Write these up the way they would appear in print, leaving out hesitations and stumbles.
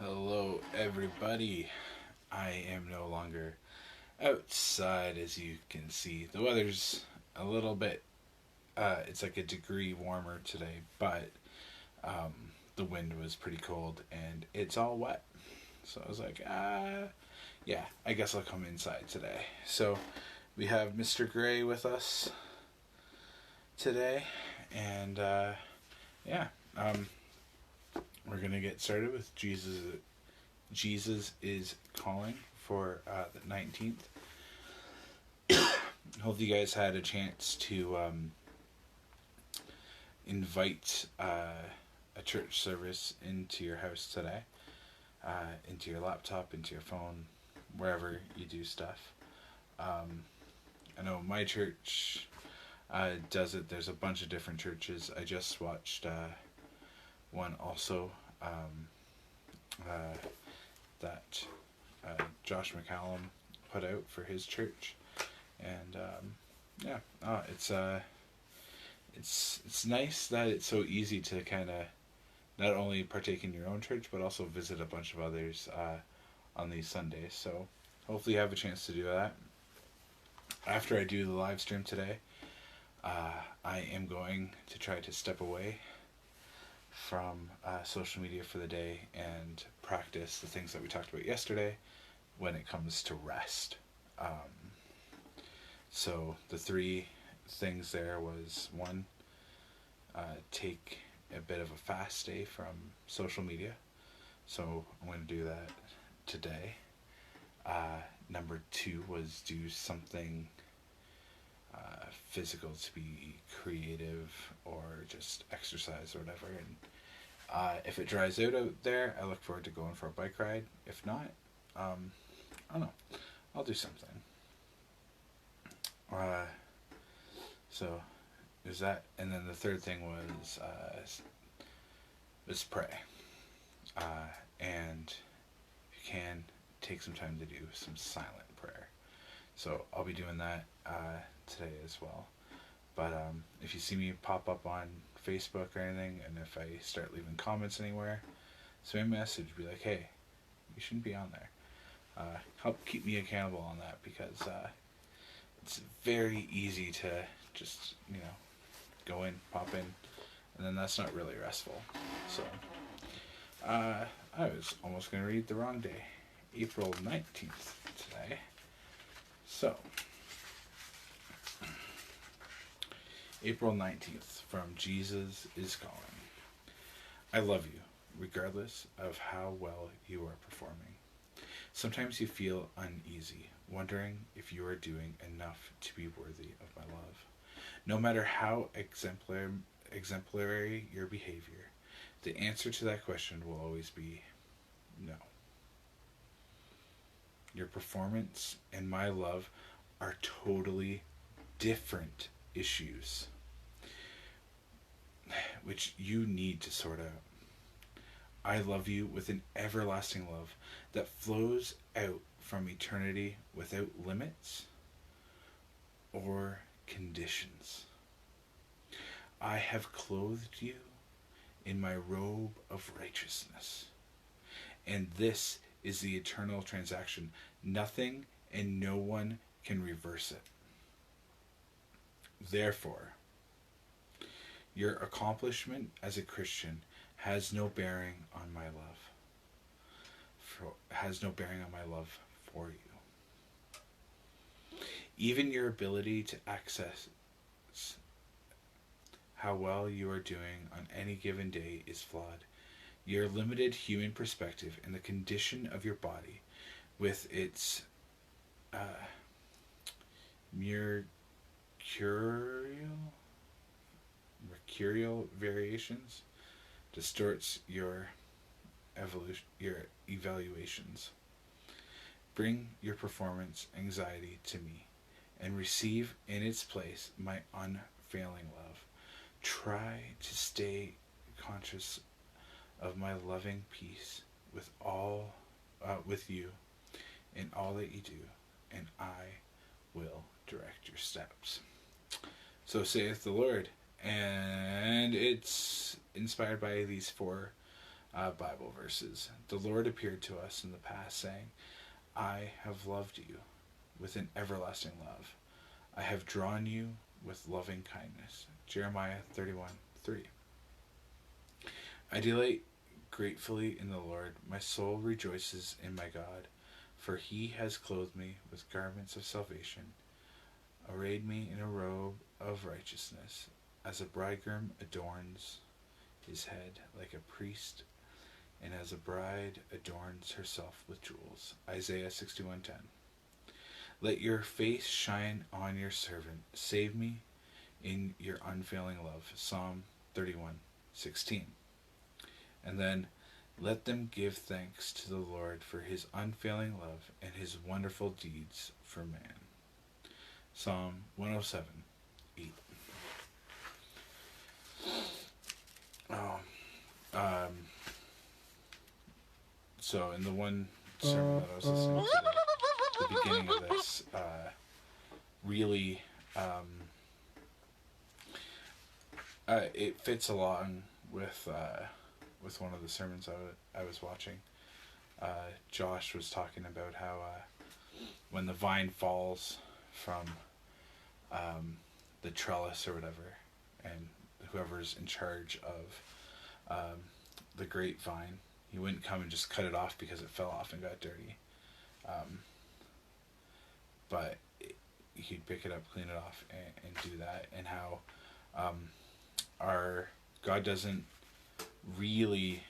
Hello, everybody. I am no longer outside, as you can see. The weather's a little bit, it's like a degree warmer today, but um, the wind was pretty cold and it's all wet. So I was like, yeah, I guess I'll come inside today. So we have Mr. Gray with us today, and yeah, um, we're going to get started with Jesus is Calling for the 19th. Hope you guys had a chance to invite a church service into your house today, into your laptop, into your phone, wherever you do stuff. I know my church does it. There's a bunch of different churches. I just watched one also that Josh McCallum put out for his church, and yeah, it's nice that it's so easy to kind of not only partake in your own church but also visit a bunch of others on these Sundays. So hopefully you have a chance to do that. After I do the live stream today, I am going to try to step away from social media for the day and practice the things that we talked about yesterday when it comes to rest. So the three things there was one, take a bit of a fast day from social media. So I'm going to do that today. Number two was do something physical to be creative or just exercise or whatever. And if it dries out there, I look forward to going for a bike ride. If not, I don't know. I'll do something. So is that, and then the third thing was pray. And if you can, take some time to do some silent prayer. So I'll be doing that today as well. But if you see me pop up on Facebook or anything, and if I start leaving comments anywhere, send me a message, be like, hey, you shouldn't be on there. Help keep me accountable on that, because it's very easy to just, go in, pop in, and then that's not really restful. So I was almost going to read the wrong day. April 19th today. So, April 19th, from Jesus is Calling. I love you, regardless of how well you are performing. Sometimes you feel uneasy, wondering if you are doing enough to be worthy of my love. No matter how exemplary your behavior, the answer to that question will always be no. Your performance and my love are totally different issues, which you need to sort out. I love you with an everlasting love that flows out from eternity without limits or conditions. I have clothed you in my robe of righteousness, and this is the eternal transaction. Nothing and no one can reverse it. Therefore, your accomplishment as a Christian has no bearing on my love. Has no bearing on my love for you. Even your ability to access how well you are doing on any given day is flawed. Your limited human perspective and the condition of your body, with its mercurial variations, distorts your evaluations. Bring your performance anxiety to me, and receive in its place my unfailing love. Try to stay conscious of my loving peace with you in all that you do, and I will direct your steps. So saith the Lord. And it's inspired by these four Bible verses. The Lord appeared to us in the past, saying, I have loved you with an everlasting love. I have drawn you with loving kindness. Jeremiah 31:3. I delight gratefully in the Lord. My soul rejoices in my God, for he has clothed me with garments of salvation, arrayed me in a robe of righteousness, as a bridegroom adorns his head like a priest, and as a bride adorns herself with jewels. Isaiah 61:10. Let your face shine on your servant. Save me in your unfailing love. Psalm 31:16. And then, let them give thanks to the Lord for his unfailing love and his wonderful deeds for man. Psalm 107:8. So in the one sermon that I was listening to, the beginning of this really it fits along with one of the sermons I was watching. Josh was talking about how when the vine falls from the trellis or whatever, and whoever's in charge of the grapevine, he wouldn't come and just cut it off because it fell off and got dirty. But he'd pick it up, clean it off, and do that. And how our God doesn't really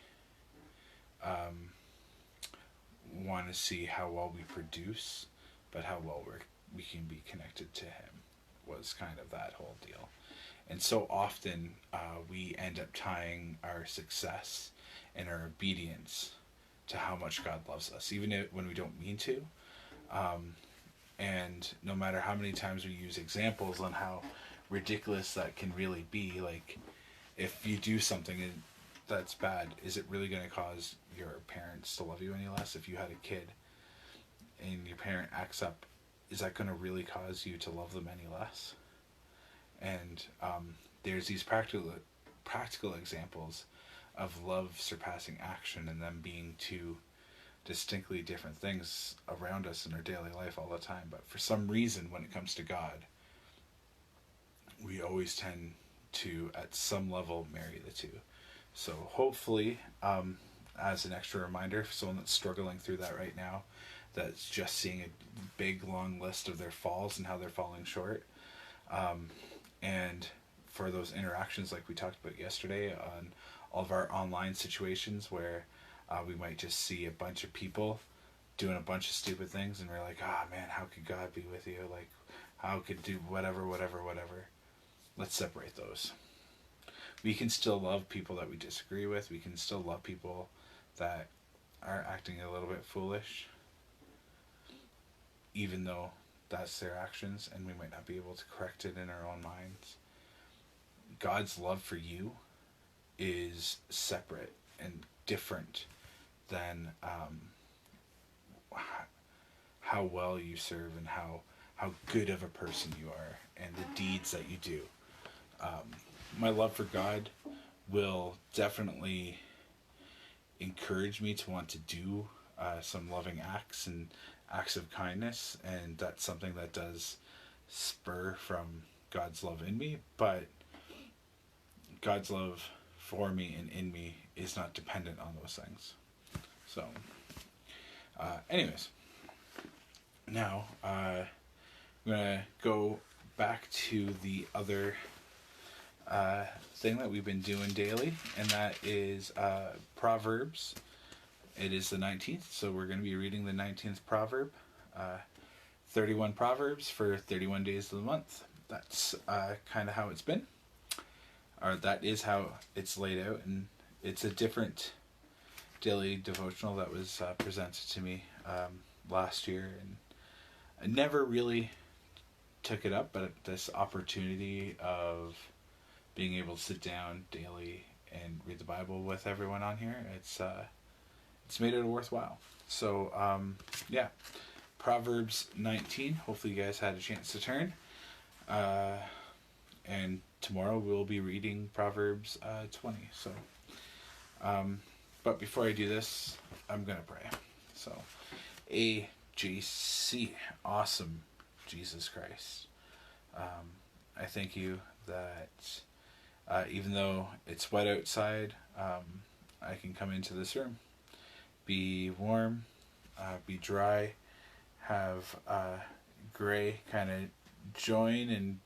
want to see how well we produce, but how well we can be connected to him, was kind of that whole deal. And so often we end up tying our success and our obedience to how much God loves us, even when we don't mean to. And no matter how many times we use examples on how ridiculous that can really be, like, if you do something that's bad, is it really going to cause your parents to love you any less? If you had a kid and your parent acts up, is that going to really cause you to love them any less? And there's these practical examples of love surpassing action, and them being two distinctly different things around us in our daily life all the time. But for some reason, when it comes to God, we always tend to, at some level, marry the two. So hopefully, as an extra reminder for someone that's struggling through that right now, that's just seeing a big long list of their falls and how they're falling short, and for those interactions like we talked about yesterday on all of our online situations where we might just see a bunch of people doing a bunch of stupid things, and we're like, man, how could God be with you? Like, how could do whatever. Let's separate those. We can still love people that we disagree with. We can still love people that are acting a little bit foolish, even though that's their actions, and we might not be able to correct it in our own minds. God's love for you is separate and different than how well you serve and how good of a person you are and the deeds that you do. My love for God will definitely encourage me to want to do some loving acts and acts of kindness, and that's something that does spur from God's love in me, but God's love for me and in me is not dependent on those things. So anyways, now I'm gonna go back to the other thing that we've been doing daily, and that is Proverbs. It is the 19th, so we're going to be reading the 19th proverb. 31 proverbs for 31 days of the month. That's kind of how it's been. Or that is how it's laid out, and it's a different daily devotional that was presented to me last year, and I never really took it up, but this opportunity of being able to sit down daily and read the Bible with everyone on here, it's made it worthwhile. So yeah, Proverbs 19. Hopefully you guys had a chance to turn. And tomorrow we'll be reading Proverbs 20. So But before I do this, I'm going to pray. So, AJC, awesome Jesus Christ. I thank you that even though it's wet outside, I can come into this room, be warm, be dry, have gray kind of join and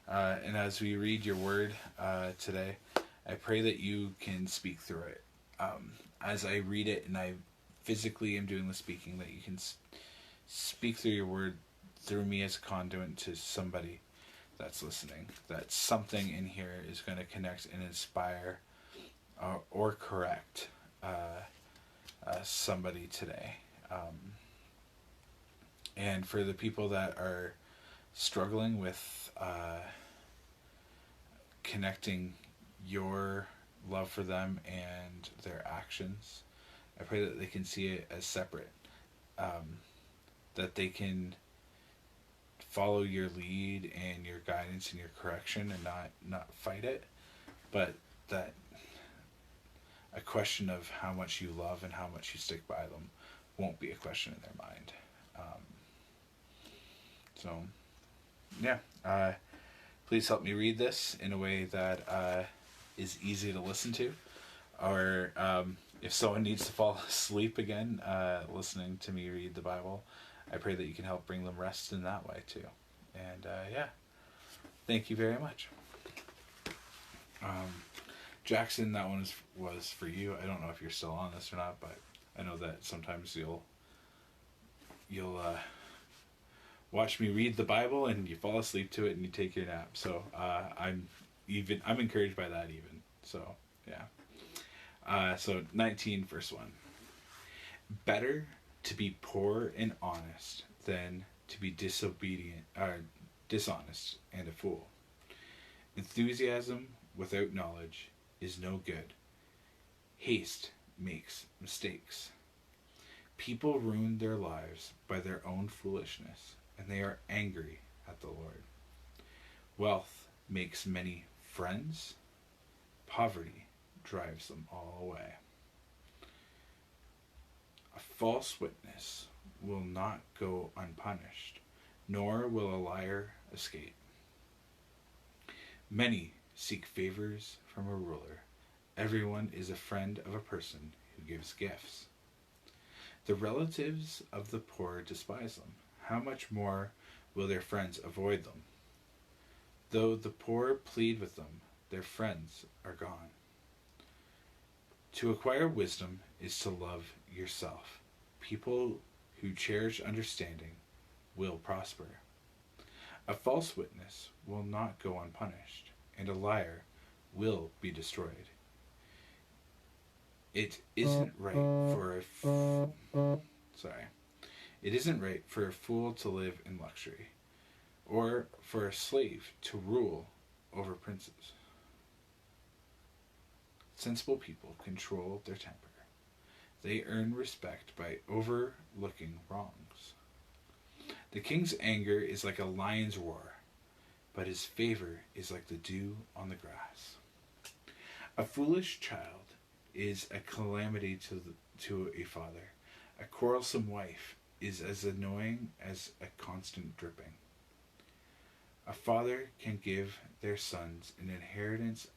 and as we read your word today, I pray that you can speak through it. As I read it and I physically am doing the speaking, that you can speak through your word through me as a conduit to somebody that's listening. That something in here is going to connect and inspire or correct somebody today. And for the people that are struggling with connecting your love for them and their actions, I pray that they can see it as separate, that they can follow your lead and your guidance and your correction and not fight it, but that a question of how much you love and how much you stick by them won't be a question in their mind. Please help me read this in a way that is easy to listen to, or if someone needs to fall asleep again listening to me read the Bible, I pray that you can help bring them rest in that way too. And thank you very much. Jackson, that one was for you. I don't know if you're still on this or not, but I know that sometimes you'll watch me read the Bible and you fall asleep to it and you take your nap. So I'm encouraged by that even. So yeah. So 19, verse 1. Better to be poor and honest than to be dishonest and a fool. Enthusiasm without knowledge is no good. Haste makes mistakes. People ruin their lives by their own foolishness, and they are angry at the Lord. Wealth makes many friends. Poverty drives them all away. A false witness will not go unpunished, nor will a liar escape. Many seek favors from a ruler. Everyone is a friend of a person who gives gifts. The relatives of the poor despise them. How much more will their friends avoid them? Though the poor plead with them, their friends are gone. To acquire wisdom is to love yourself. People who cherish understanding will prosper. A false witness will not go unpunished, and a liar will be destroyed. It isn't right for a fool to live in luxury, or for a slave to rule over princes. Sensible people control their temper. They earn respect by overlooking wrongs. The king's anger is like a lion's roar, but his favor is like the dew on the grass. A foolish child is a calamity to a father. A quarrelsome wife is as annoying as a constant dripping. A father can give their sons an inheritance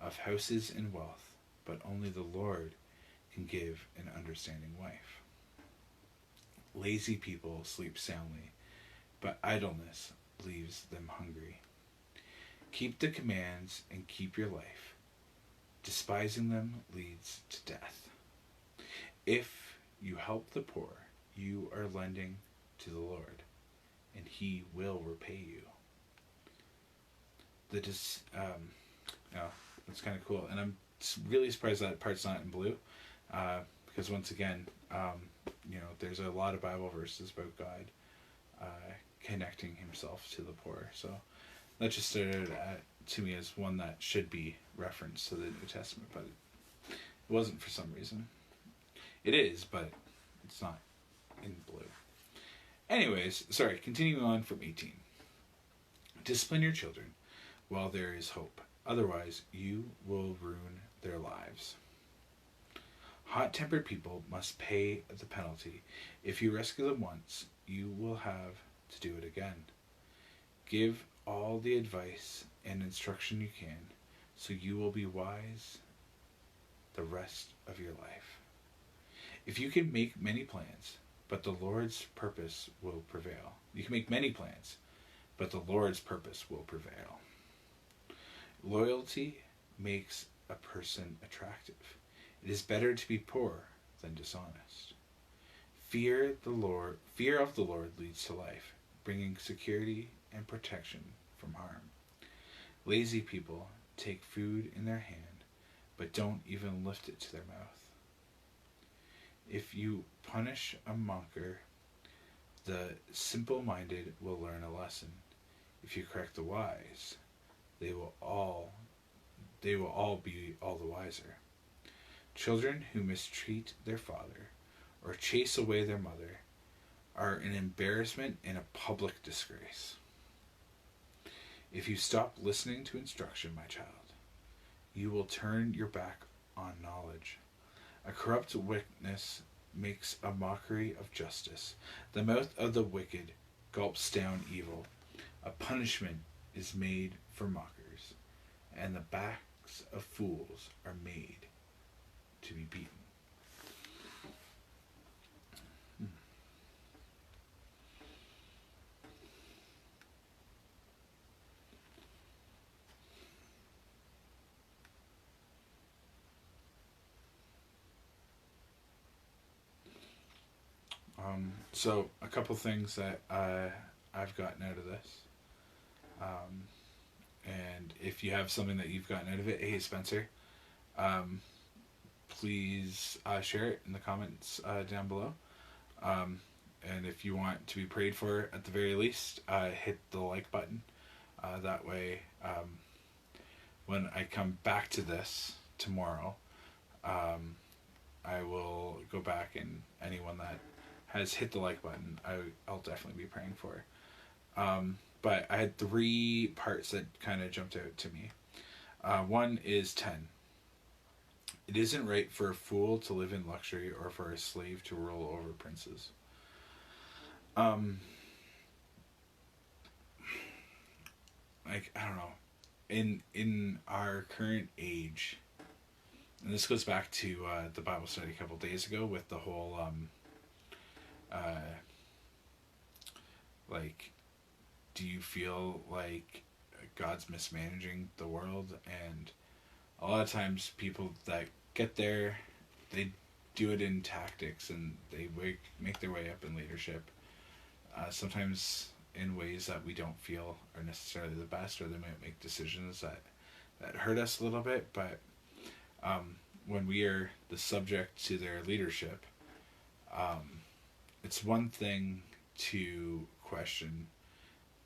of houses and wealth, but only the Lord can give an understanding wife. Lazy people sleep soundly, but idleness leaves them hungry. Keep the commands and keep your life. Despising them leads to death. If you help the poor, you are lending to the Lord, and he will repay you. That's kind of cool, and I'm really surprised that part's not in blue, because once again, there's a lot of Bible verses about God connecting himself to the poor. So that just stood out to me as one that should be referenced to the New Testament, but it wasn't for some reason. It is, but it's not in blue. Anyways, continuing on from 18. Discipline your children while there is hope, Otherwise, you will ruin their lives. Hot-tempered people must pay the penalty. If you rescue them once, you will have to do it again. Give all the advice and instruction you can, so you will be wise the rest of your life. If you can make many plans, but the Lord's purpose will prevail. You can make many plans, but the Lord's purpose will prevail. Loyalty makes a person attractive. It is better to be poor than dishonest. Fear of the Lord leads to life, bringing security and protection from harm. Lazy people take food in their hand, but don't even lift it to their mouth. If you punish a mocker, the simple-minded will learn a lesson. If you correct the wise, they will all be all the wiser. Children who mistreat their father or chase away their mother are an embarrassment and a public disgrace. If you stop listening to instruction, my child, you will turn your back on knowledge. A corrupt witness makes a mockery of justice. The mouth of the wicked gulps down evil. A punishment is made for mockers, and the backs of fools are made to be beaten. So a couple things that I've gotten out of this. And if you have something that you've gotten out of it, hey Spencer, please share it in the comments down below. And if you want to be prayed for at the very least, hit the like button. That way, when I come back to this tomorrow, I will go back, and anyone that has hit the like button, I'll definitely be praying for. But I had 3 parts that kind of jumped out to me. One is 10. It isn't right for a fool to live in luxury or for a slave to rule over princes. Like, I don't know. In our current age, and this goes back to the Bible study a couple days ago with the whole like, do you feel like God's mismanaging the world? And a lot of times people that get there, they do it in tactics, and they make their way up in leadership. Sometimes in ways that we don't feel are necessarily the best, or they might make decisions that hurt us a little bit. But when we are the subject to their leadership, it's one thing to question,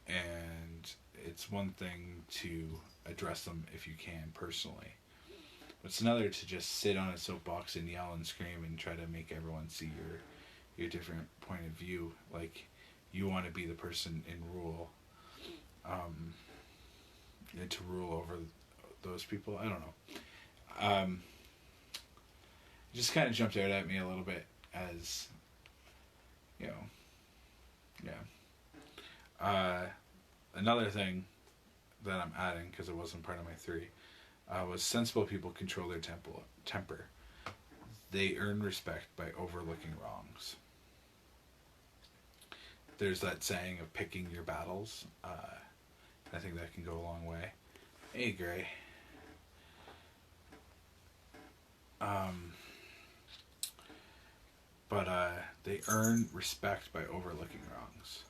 and it's one thing to address them if you can personally. But it's another to just sit on a soapbox and yell and scream and try to make everyone see your different point of view. Like, you want to be the person in rule, and to rule over those people. I don't know. It just kind of jumped out at me a little bit as, yeah. Another thing that I'm adding, because it wasn't part of my 3, was sensible people control their temper. They earn respect by overlooking wrongs. There's that saying of picking your battles. I think that can go a long way. Hey, Gray. But they earn respect by overlooking wrongs.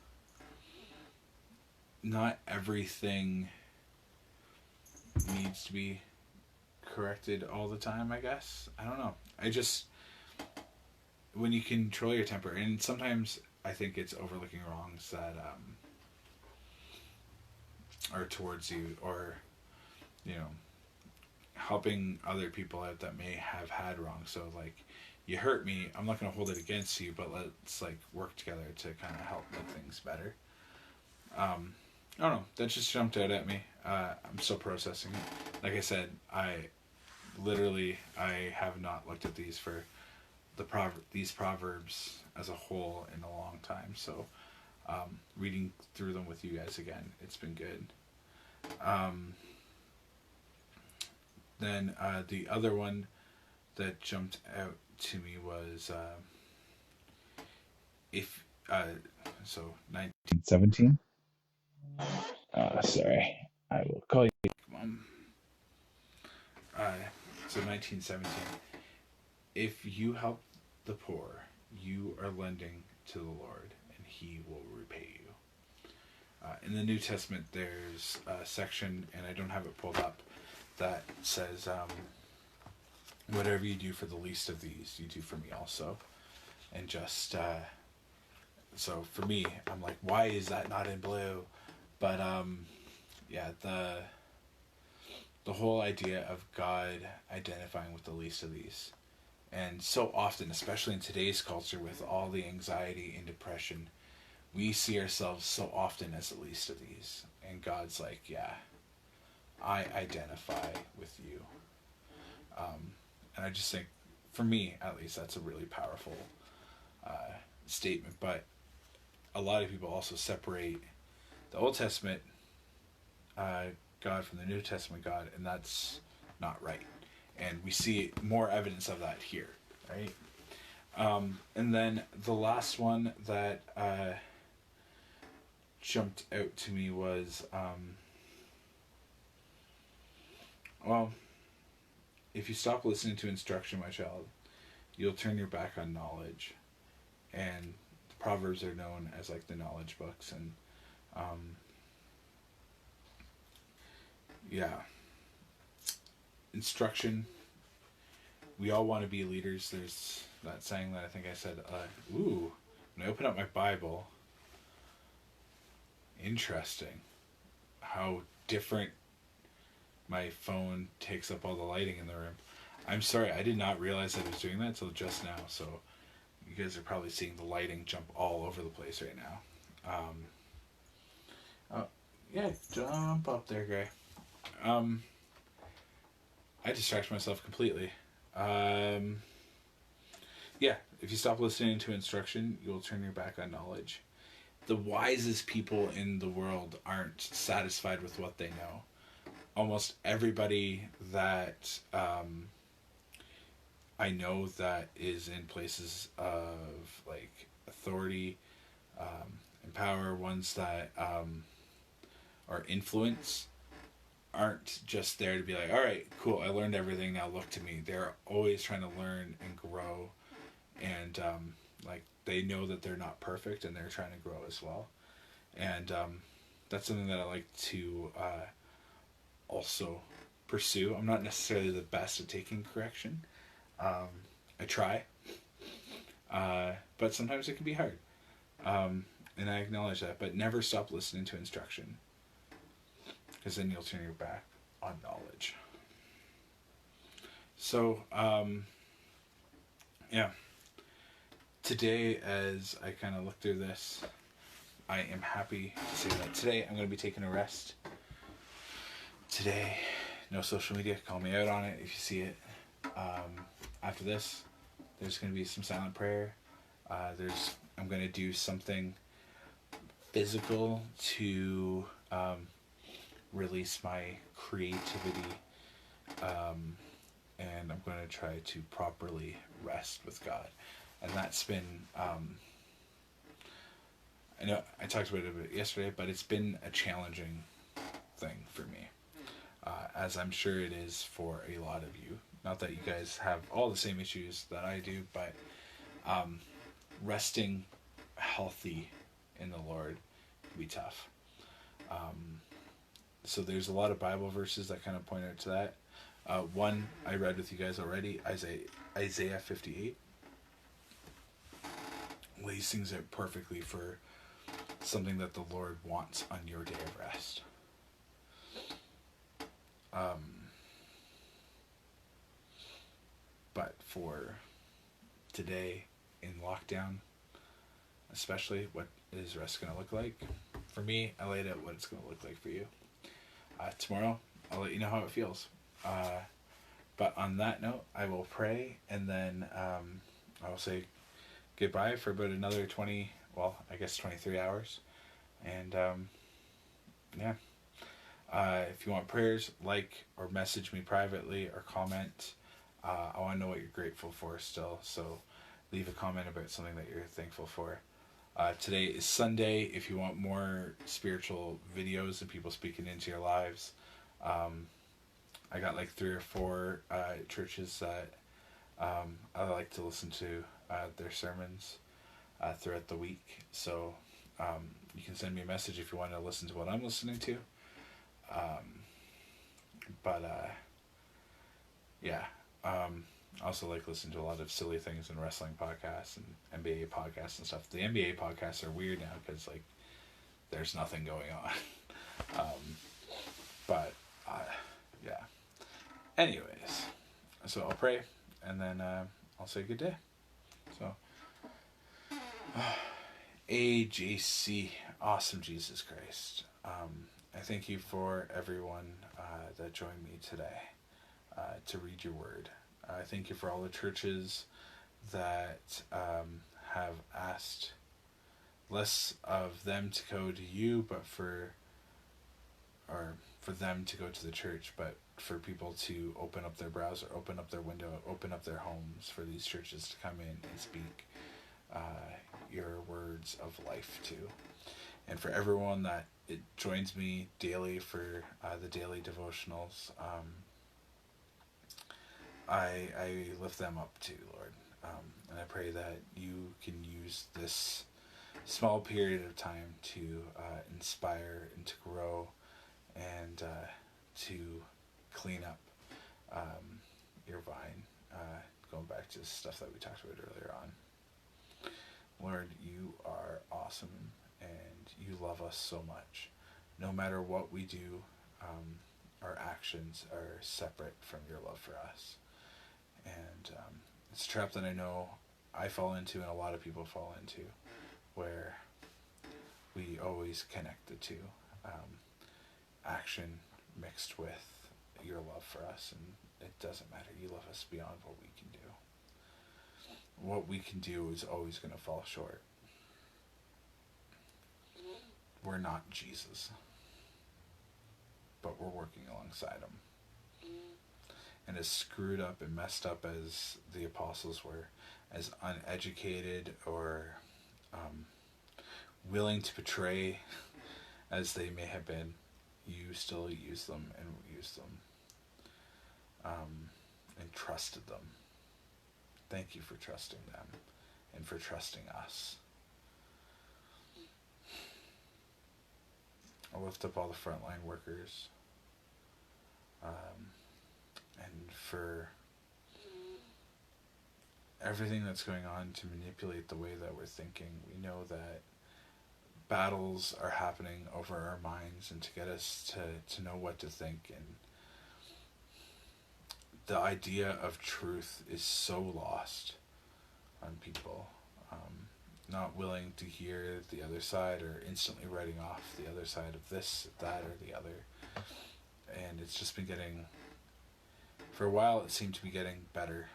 Not everything needs to be corrected all the time, I guess. I don't know. When you control your temper, and sometimes I think it's overlooking wrongs that are towards you, or, helping other people out that may have had wrong. So, like, you hurt me, I'm not going to hold it against you, but let's, like, work together to kind of help make things better. I don't know. That just jumped out at me. I'm still processing it. Like I said, I have not looked at these for these proverbs as a whole in a long time. So reading through them with you guys again, it's been good. Then the other one that jumped out to me was if so 1917. Sorry, I will call you. Come on. So 1917. If you help the poor, you are lending to the Lord, and He will repay you. In the New Testament, there's a section, and I don't have it pulled up, that says, whatever you do for the least of these, you do for me also. And just, so for me, I'm like, why is that not in blue? But, yeah, the whole idea of God identifying with the least of these. And so often, especially in today's culture with all the anxiety and depression, we see ourselves so often as the least of these. And God's like, yeah, I identify with you. And I just think, for me at least, that's a really powerful statement. But a lot of people also separate the Old Testament God from the New Testament God, and that's not right. And we see more evidence of that here, right? And then the last one that jumped out to me was, well, if you stop listening to instruction, my child, you'll turn your back on knowledge. And the Proverbs are known as like the knowledge books, and yeah, instruction. We all want to be leaders. There's that saying that I think I said, when I open up my Bible, interesting how different my phone takes up all the lighting in the room. I'm sorry, I did not realize that it was doing that until just now, so you guys are probably seeing the lighting jump all over the place right now. Yeah, jump up there, Gray. I distract myself completely. Yeah, if you stop listening to instruction, you'll turn your back on knowledge. The wisest people in the world aren't satisfied with what they know. Almost everybody that I know that is in places of like authority and power, ones that are influence, aren't just there to be like, all right, cool, I learned everything, now look to me. They're always trying to learn and grow, and like they know that they're not perfect, and they're trying to grow as well. And that's something that I like to also pursue. I'm not necessarily the best at taking correction. I try, but sometimes it can be hard, and I acknowledge that. But never stop listening to instruction, because then you'll turn your back on knowledge. So, yeah. Today, as I kind of look through this, I am happy to say that today I'm going to be taking a rest. Today, no social media. Call me out on it if you see it. After this, there's going to be some silent prayer. I'm going to do something physical to release my creativity, and I'm going to try to properly rest with God. And that's been, I know I talked about it a bit yesterday, but it's been a challenging thing for me, as I'm sure it is for a lot of you. Not that you guys have all the same issues that I do, but resting healthy in the Lord can be tough. So there's a lot of Bible verses that kind of point out to that. One I read with you guys already, Isaiah 58. Lays things out perfectly for something that the Lord wants on your day of rest. But for today in lockdown, especially, what is rest going to look like? for me, I laid out what it's going to look like for you. Tomorrow, I'll let you know how it feels. But on that note, I will pray, and then I will say goodbye for about another 23 hours. And yeah. If you want prayers, like or message me privately or comment. I want to know what you're grateful for still, so leave a comment about something that you're thankful for. Today is Sunday. If you want more spiritual videos and people speaking into your lives, I got like 3 or 4 churches that I like to listen to their sermons throughout the week. So you can send me a message if you want to listen to what I'm listening to. Yeah. I also like listening to a lot of silly things and wrestling podcasts and NBA podcasts and stuff. The NBA podcasts are weird now because like there's nothing going on. Yeah. Anyways, so I'll pray and then I'll say good day. So, AJC, awesome Jesus Christ. I thank you for everyone that joined me today to read your word. I thank you for all the churches that have asked less of them to go to you, but for them to go to the church, but for people to open up their browser, open up their window, open up their homes for these churches to come in and speak your words of life to. And for everyone that it joins me daily for the daily devotionals, I lift them up too, Lord. And I pray that you can use this small period of time to inspire and to grow and to clean up your vine, going back to stuff that we talked about earlier on. Lord, you are awesome and you love us so much. No matter what we do, our actions are separate from your love for us. And it's a trap that I know I fall into and a lot of people fall into, where we always connect the two. Action mixed with your love for us, and it doesn't matter. You love us beyond what we can do. What we can do is always going to fall short. We're not Jesus, but we're working alongside him. And as screwed up and messed up as the apostles were, as uneducated or willing to betray as they may have been, you still use them and use them and trusted them. Thank you for trusting them and for trusting us. I lift up all the frontline workers and for everything that's going on to manipulate the way that we're thinking. We know that battles are happening over our minds and to get us to know what to think, and the idea of truth is so lost on people, not willing to hear the other side or instantly writing off the other side of this, that, or the other. And it's just been getting, for a while it seemed to be getting better,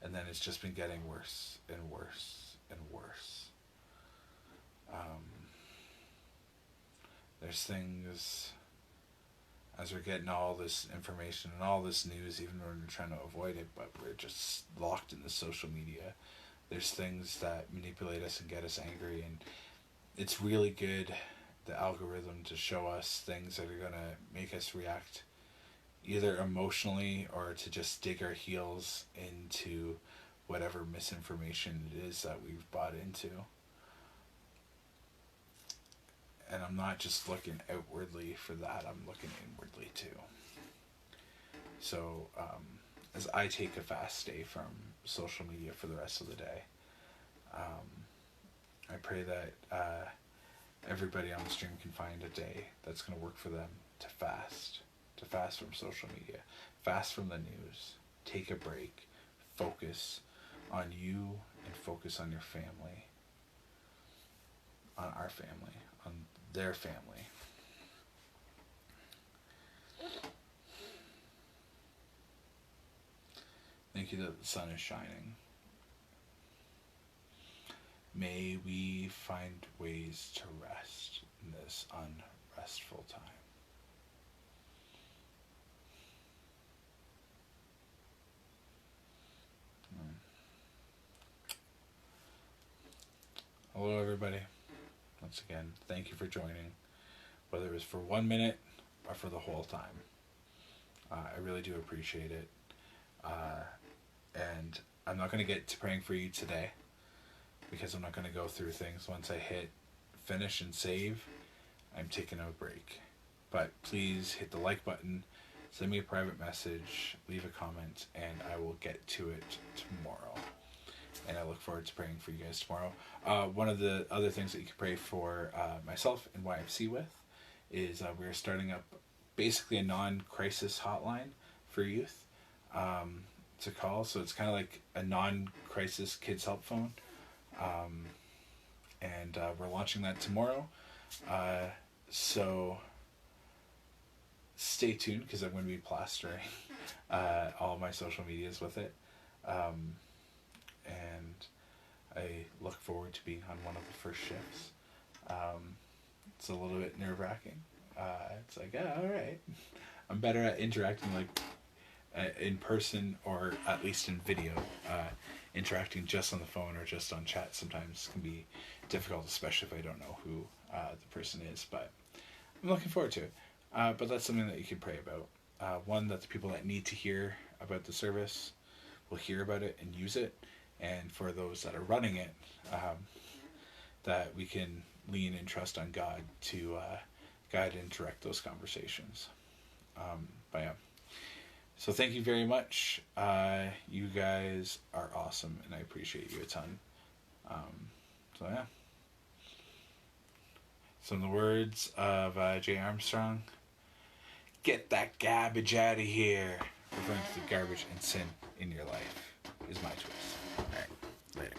and then it's just been getting worse and worse and worse. There's things, as we're getting all this information and all this news, even when we're trying to avoid it, but we're just locked in the social media. There's things that manipulate us and get us angry, and it's really good, the algorithm, to show us things that are going to make us react either emotionally or to just dig our heels into whatever misinformation it is that we've bought into. And I'm not just looking outwardly for that, I'm looking inwardly too. So as I take a fast day from social media for the rest of the day, I pray that everybody on the stream can find a day that's going to work for them to fast from social media, fast from the news, take a break, focus on you and focus on your family. on our family, on their family. Thank you that the sun is shining. May we find ways to rest in this unrestful time. Hello, everybody. Once again, thank you for joining, whether it was for 1 minute or for the whole time. I really do appreciate it. And I'm not going to get to praying for you today because I'm not going to go through things. Once I hit finish and save, I'm taking a break. But please hit the like button, send me a private message, leave a comment, and I will get to it tomorrow. And I look forward to praying for you guys tomorrow. One of the other things that you can pray for myself and YFC with is we're starting up basically a non-crisis hotline for youth to call. So it's kind of like a non-crisis kids help phone. And we're launching that tomorrow. So stay tuned because I'm going to be plastering all of my social medias with it. And I look forward to being on one of the first shifts. It's a little bit nerve-wracking. It's like, all right. I'm better at interacting in person or at least in video. Interacting just on the phone or just on chat sometimes can be difficult, especially if I don't know who the person is. But I'm looking forward to it. But that's something that you can pray about. One, that the people that need to hear about the service will hear about it and use it. And for those that are running it, that we can lean and trust on God to guide and direct those conversations. But yeah. So thank you very much. You guys are awesome, and I appreciate you a ton. So yeah. So in the words of Jay Armstrong, get that garbage out of here. Referring to the garbage and sin in your life is my twist. All right, later.